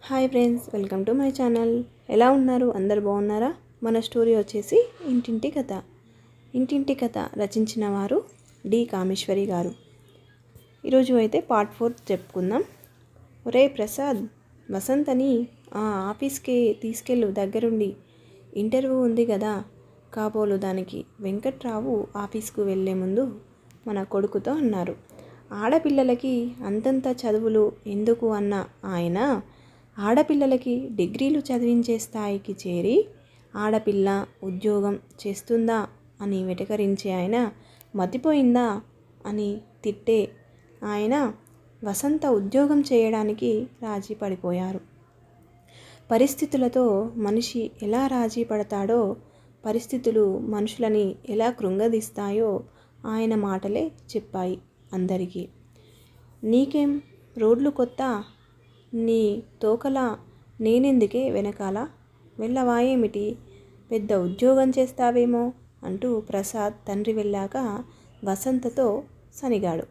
Hi friends, welcome to my channel. ఎలా ఉన్నారు? అందరు బాగున్నారా? మన స్టోరీ వచ్చేసి ఇంటింటి కథ. ఇంటింటి కథ రచించిన వారు డి కామేశ్వరి గారు. ఈరోజు అయితే పార్ట్ 4 చెప్పుకుందాం. ఒరే ప్రసాద్, వసంతని ఆ ఆఫీస్కి తీసుకెళ్ళు, దగ్గరుండి ఇంటర్వ్యూ ఉంది కదా కాబోలు దానికి. వెంకట్రావు ఆఫీస్కు వెళ్ళే ముందు మన కొడుకుతో అన్నారు. ఆడపిల్లలకి అంతంత చదువులు ఎందుకు అన్న ఆయన, ఆడపిల్లలకి డిగ్రీలు చదివించే స్థాయికి చేరి ఆడపిల్ల ఉద్యోగం చేస్తుందా అని వెటకరించే ఆయన, మతిపోయిందా అని తిట్టే ఆయన వసంత ఉద్యోగం చేయడానికి రాజీ పడిపోయారు. పరిస్థితులతో మనిషి ఎలా రాజీ పడతాడో, పరిస్థితులు మనుషులని ఎలా కృంగదీస్తాయో ఆయన మాటలే చెప్పాయి అందరికీ. నీకేం రోడ్లు కొత్త, నీ తోకలా నేనెందుకే వెనకాల, వెళ్ళవాయేమిటి, పెద్ద ఉద్యోగం చేస్తావేమో అంటూ ప్రసాద్ తండ్రి వెళ్ళాక వసంతతో సనిగాడు.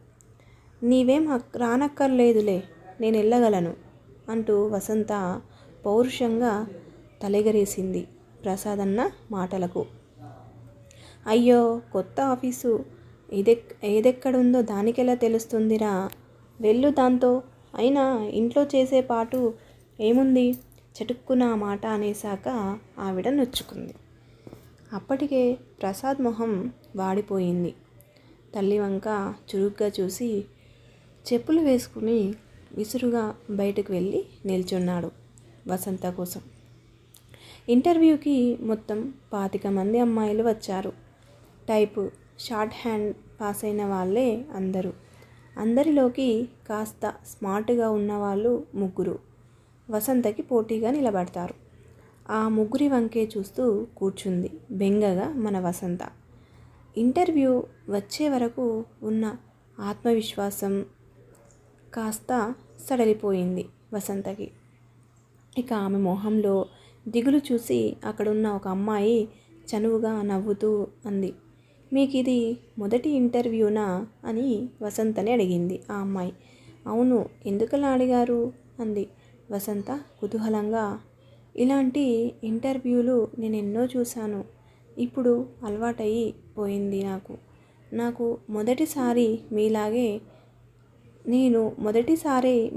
నీవేం రానక్కర్లేదులే, నేను వెళ్ళగలను అంటూ వసంత పౌరుషంగా తలెగరేసింది ప్రసాద్ అన్న మాటలకు. అయ్యో, కొత్త ఆఫీసు ఏదెక్కడుందో దానికెలా తెలుస్తుందిరా, వెళ్ళు దాంతో, అయినా ఇంట్లో చేసే పాటు ఏముంది, చటుక్కున ఆ మాట అనేశాక ఆవిడ నొచ్చుకుంది. అప్పటికే ప్రసాద్ మొహం వాడిపోయింది. తల్లి వంక చురుగ్గా చూసి చెప్పులు వేసుకుని విసురుగా బయటకు వెళ్ళి నిల్చున్నాడు వసంత కోసం. ఇంటర్వ్యూకి మొత్తం 25 మంది అమ్మాయిలు వచ్చారు. టైపు షార్ట్ హ్యాండ్ పాస్ అయిన వాళ్ళే అందరూ. అందరిలోకి కాస్త స్మార్ట్గా ఉన్నవాళ్ళు 3 వసంతకి పోటీగా నిలబడతారు. ఆ 3 వంకే చూస్తూ కూర్చుంది బెంగగా మన వసంత. ఇంటర్వ్యూ వచ్చే వరకు ఉన్న ఆత్మవిశ్వాసం కాస్త సడలిపోయింది వసంతకి. ఇక ఆమె మొహంలో దిగులు చూసి అక్కడున్న ఒక అమ్మాయి చనువుగా నవ్వుతూ అంది, మీకిది మొదటి ఇంటర్వ్యూనా అని వసంతని అడిగింది ఆ అమ్మాయి. అవును, ఎందుకలా అడిగారు అంది వసంత కుతూహలంగా. ఇలాంటి ఇంటర్వ్యూలు నేను ఎన్నో చూశాను, ఇప్పుడు అలవాటయి పోయింది నాకు మొదటిసారి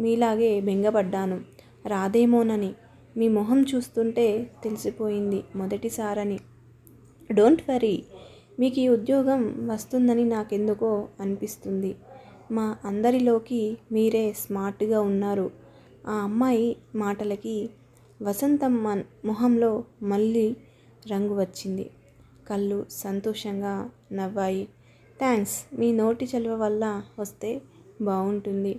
మీలాగే బెంగపడ్డాను, రాదేమోనని. మీ మొహం చూస్తుంటే తెలిసిపోయింది మొదటిసారని. డోంట్ వరీ, మీకు ఈ ఉద్యోగం వస్తుందని నాకెందుకో అనిపిస్తుంది. మా అందరిలోకి మీరే స్మార్ట్గా ఉన్నారు. ఆ అమ్మాయి మాటలకి వసంతమ్మ మొహంలో మళ్ళీ రంగు వచ్చింది. కళ్ళు సంతోషంగా నవ్వాయి. థ్యాంక్స్, మీ నోటి చలువ వల్ల వస్తే బాగుంటుంది.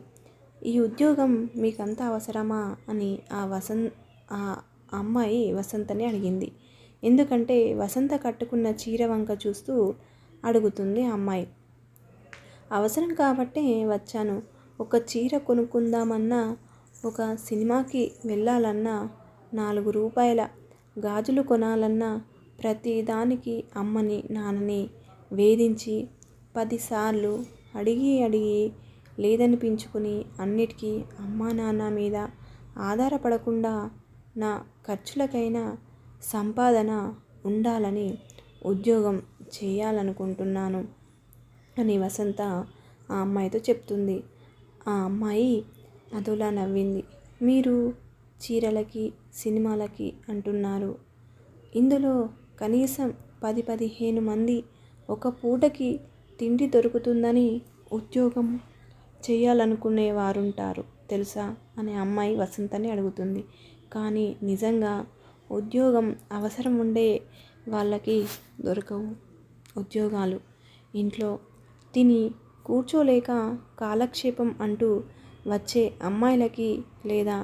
ఈ ఉద్యోగం మీకంత అవసరమా అని ఆ అమ్మాయి వసంతని అడిగింది. ఎందుకంటే వసంత కట్టుకున్న చీర వంక చూస్తూ అడుగుతుంది ఆ అమ్మాయి. అవసరం కాబట్టే వచ్చాను. ఒక చీర కొనుక్కుందామన్నా, ఒక సినిమాకి వెళ్ళాలన్నా, 4 రూపాయల గాజులు కొనాలన్నా ప్రతి దానికి అమ్మని నాన్నని వేధించి 10 సార్లు అడిగి లేదనిపించుకుని అన్నిటికీ అమ్మా నాన్న మీద ఆధారపడకుండా నా ఖర్చులకైనా సంపాదన ఉండాలని ఉద్యోగం చేయాలనుకుంటున్నాను అని వసంత ఆ అమ్మాయితో చెప్తుంది. ఆ అమ్మాయి అదోలా నవ్వింది. మీరు చీరలకి సినిమాలకి అంటున్నారు, ఇందులో కనీసం 10-15 మంది ఒక పూటకి తిండి దొరుకుతుందని ఉద్యోగం చేయాలనుకునేవారుంటారు తెలుసా అని అమ్మాయి వసంతని అడుగుతుంది. కానీ నిజంగా ఉద్యోగం అవసరం ఉండే వాళ్ళకి దొరకవు ఉద్యోగాలు. ఇంట్లో తిని కూర్చోలేక కాలక్షేపం అంటూ వచ్చే అమ్మాయిలకి, లేదా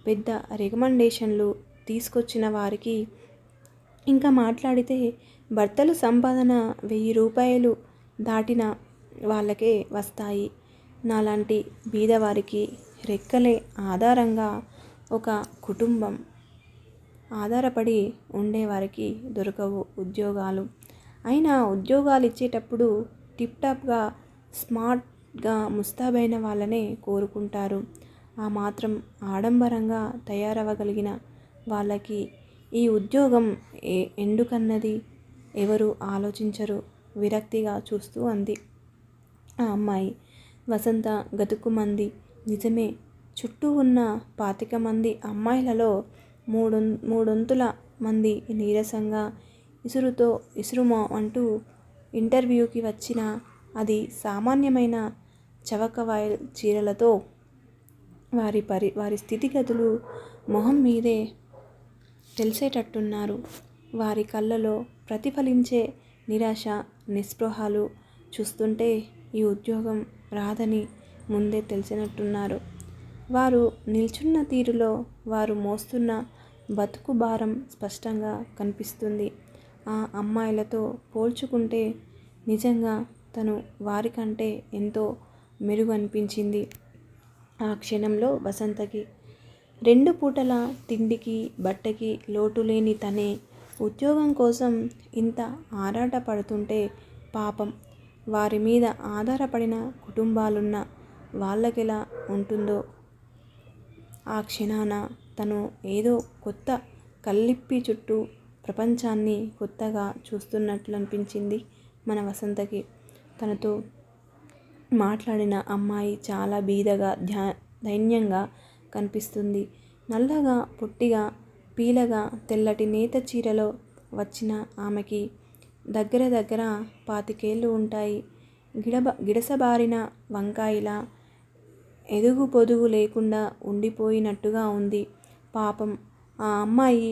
పెద్ద రికమెండేషన్లు తీసుకొచ్చిన వారికి, ఇంకా మాట్లాడితే భర్తలు సంపాదన 1000 రూపాయలు దాటిన వాళ్ళకే వస్తాయి. నాలాంటి బీదవారికి, రెక్కలే ఆధారంగా ఒక కుటుంబం ఆధారపడి ఉండేవారికి దొరకవు ఉద్యోగాలు. అయినా ఉద్యోగాలు ఇచ్చేటప్పుడు టిప్ టాప్గా స్మార్ట్గా ముస్తాబైన వాళ్ళనే కోరుకుంటారు. ఆ మాత్రం ఆడంబరంగా తయారవ్వగలిగిన వాళ్ళకి ఈ ఉద్యోగం ఎందుకన్నది ఎవరు ఆలోచించరు. విరక్తిగా చూస్తూ అంది ఆ అమ్మాయి. వసంత గతుక్కుమంది. నిజమే, చుట్టూ ఉన్న 25 మంది అమ్మాయిలలో మూడొంతుల మంది నీరసంగా ఇసురుమో అంటూ ఇంటర్వ్యూకి వచ్చిన అది సామాన్యమైన చవకవాయల్ చీరలతో వారి స్థితిగతులు మొహం మీదే తెలిసేటట్టున్నారు. వారి కళ్ళలో ప్రతిఫలించే నిరాశ నిస్పృహలు చూస్తుంటే ఈ ఉద్యోగం రాదని ముందే తెలిసినట్టున్నారు. వారు నిల్చున్న తీరులో వారు మోస్తున్న బతుకు భారం స్పష్టంగా కనిపిస్తుంది. ఆ అమ్మాయిలతో పోల్చుకుంటే నిజంగా తను వారికంటే ఎంతో మెరుగు అనిపించింది ఆ క్షణంలో వసంతకి. 2 పూటల తిండికి బట్టకి లోటు లేని తనే ఉద్యోగం కోసం ఇంత ఆరాట పడుతుంటే పాపం వారి మీద ఆధారపడిన కుటుంబాలున్న వాళ్ళకెలా ఉంటుందో. ఆ క్షణాన తను ఏదో కొత్త కళ్ళిప్పి చుట్టూ ప్రపంచాన్ని కొత్తగా చూస్తున్నట్లనిపించింది మన వసంతకి. తనతో మాట్లాడిన అమ్మాయి చాలా బీదగా దైన్యంగా కనిపిస్తుంది. నల్లగా పొట్టిగా పీలగా తెల్లటి నేత చీరలో వచ్చిన ఆమెకి దగ్గర 25 ఉంటాయి. గిడసబారిన వంకాయిలా ఎదుగు పొదుగు లేకుండా ఉండిపోయినట్టుగా ఉంది. పాపం ఆ అమ్మాయి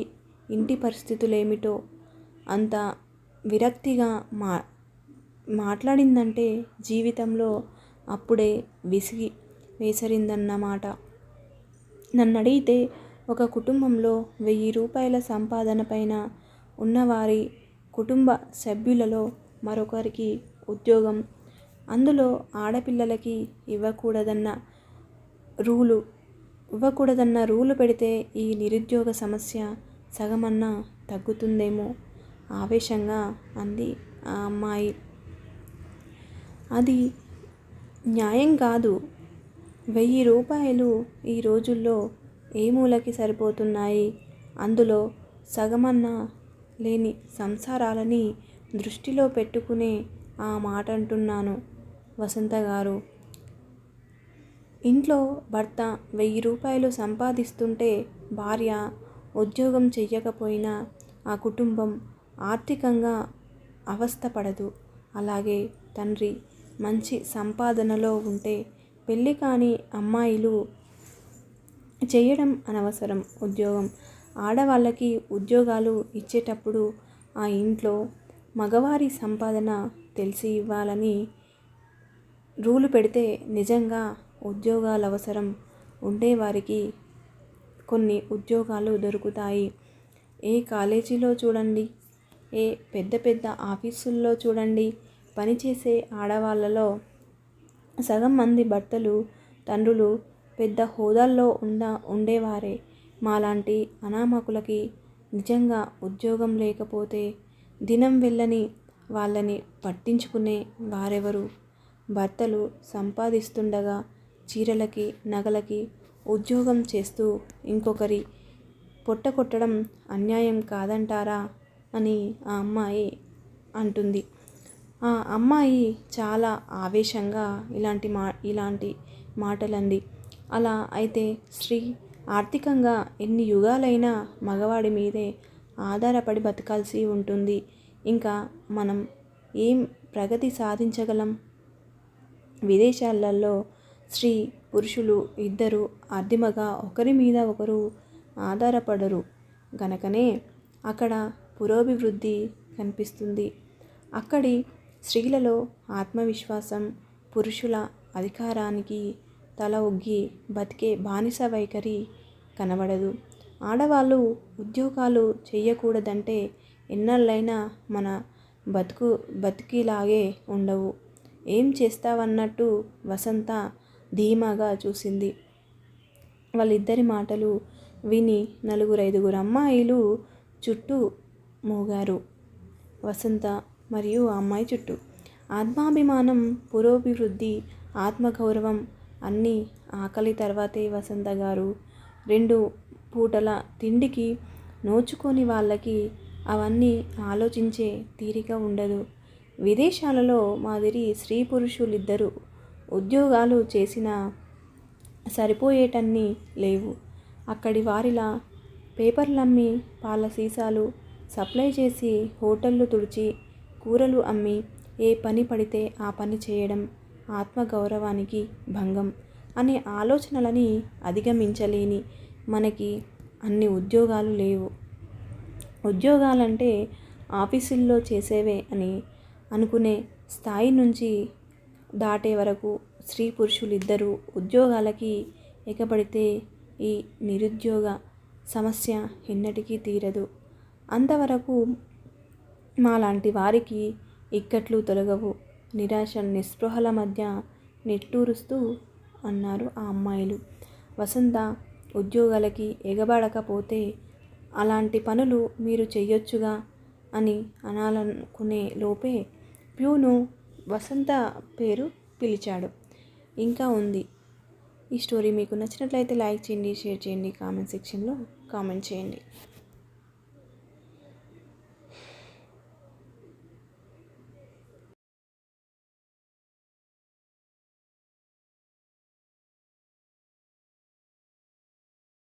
ఇంటి పరిస్థితులేమిటో అంత విరక్తిగా మాట్లాడిందంటే జీవితంలో అప్పుడే విసిగి వేసరిందన్నమాట. నన్నడిగితే ఒక కుటుంబంలో 1000 రూపాయల సంపాదన పైన ఉన్నవారి కుటుంబ సభ్యులలో మరొకరికి ఉద్యోగం, అందులో ఆడపిల్లలకి ఇవ్వకూడదన్న రూలు పెడితే ఈ నిరుద్యోగ సమస్య సగమన్నా తగ్గుతుందేమో ఆవేశంగా అంది ఆ అమ్మాయి. అది న్యాయం కాదు. 1000 రూపాయలు ఈ రోజుల్లో ఏ మూలకి సరిపోతున్నాయి? అందులో సగమన్నా లేని సంసారాలని దృష్టిలో పెట్టుకునే ఆ మాటంటున్నాను వసంతగారు. ఇంట్లో భర్త 1000 రూపాయలు సంపాదిస్తుంటే భార్య ఉద్యోగం చెయ్యకపోయినా ఆ కుటుంబం ఆర్థికంగా అవస్థపడదు. అలాగే తండ్రి మంచి సంపాదనలో ఉంటే పెళ్ళి కాని అమ్మాయిలు చేయడం అనవసరం ఉద్యోగం. ఆడవాళ్ళకి ఉద్యోగాలు ఇచ్చేటప్పుడు ఆ ఇంట్లో మగవారి సంపాదన తెలిసి ఇవ్వాలని రూలు పెడితే నిజంగా ఉద్యోగాలవసరం ఉండేవారికి కొన్ని ఉద్యోగాలు దొరుకుతాయి. ఏ కాలేజీలో చూడండి, ఏ పెద్ద ఆఫీసుల్లో చూడండి, పనిచేసే ఆడవాళ్ళలో సగం మంది భర్తలు తండ్రులు పెద్ద హోదాల్లో ఉండేవారే. మాలాంటి అనామకులకి నిజంగా ఉద్యోగం లేకపోతే దినం వెళ్ళని వాళ్ళని పట్టించుకునే వారెవరు? భర్తలు సంపాదిస్తుండగా చీరలకి నగలకి ఉద్యోగం చేస్తూ ఇంకొకరి పొట్ట కొట్టడం అన్యాయం కాదంటారా అని ఆ అమ్మాయి అంటుంది. ఆ అమ్మాయి చాలా ఆవేశంగా ఇలాంటి మాటలంది. అలా అయితే స్త్రీ ఆర్థికంగా ఎన్ని యుగాలైనా మగవాడి మీదే ఆధారపడి బతకాల్సి ఉంటుంది. ఇంకా మనం ఏం ప్రగతి సాధించగలం? విదేశాలలో స్త్రీ పురుషులు ఇద్దరు ఆర్థికంగా ఒకరి మీద ఒకరు ఆధారపడరు గనకనే అక్కడ పురోభివృద్ధి కనిపిస్తుంది. అక్కడి స్త్రీలలో ఆత్మవిశ్వాసం, పురుషుల అధికారానికి తల ఒగ్గి బతికే బానిస వైఖరి కనబడదు. ఆడవాళ్ళు ఉద్యోగాలు చెయ్యకూడదంటే ఎన్నాళ్ళైనా మన బతికిలాగే ఉండవు. ఏం చేస్తావన్నట్టు వసంత ధీమాగా చూసింది. వాళ్ళిద్దరి మాటలు విని 4-5 అమ్మాయిలు చుట్టూ మూగారు. వసంత మరియు ఆ అమ్మాయి చుట్టూ. ఆత్మాభిమానం, పురోభివృద్ధి, ఆత్మగౌరవం అన్నీ ఆకలి తర్వాతే వసంత గారు 2 పూటల తిండికి నోచుకొని వాళ్ళకి అవన్నీ ఆలోచించే తీరిక ఉండదు. విదేశాలలో మాదిరి స్త్రీ పురుషులిద్దరూ ఉద్యోగాలు చేసినా సరిపోయేటన్ని లేవు. అక్కడి వారిలా పేపర్లమ్మి, పాల సీసాలు సప్లై చేసి, హోటళ్ళు తుడిచి, కూరలు అమ్మి ఏ పని పడితే ఆ పని చేయడం ఆత్మగౌరవానికి భంగం అనే ఆలోచనలని అధిగమించలేని మనకి అన్ని ఉద్యోగాలు లేవు. ఉద్యోగాలంటే ఆఫీసుల్లో చేసేవే అని అనుకునే స్థాయి నుంచి దాటే వరకు స్త్రీ పురుషులిద్దరూ ఉద్యోగాలకి ఎగబడితే ఈ నిరుద్యోగ సమస్య ఎన్నటికీ తీరదు. అంతవరకు మాలాంటి వారికి ఇక్కట్లు తొలగవు. నిరాశ నిస్పృహల మధ్య నిట్టూరుస్తూ అన్నారు ఆ అమ్మాయిలు. వసంత ఉద్యోగాలకి ఎగబడకపోతే అలాంటి పనులు మీరు చెయ్యొచ్చుగా అని అనాలనుకునే లోపే ప్యూను వసంత పేరు పిలిచాడు. ఇంకా ఉంది. ఈ స్టోరీ మీకు నచ్చినట్లయితే లైక్ చేయండి, షేర్ చేయండి, కామెంట్ సెక్షన్లో కామెంట్ చేయండి.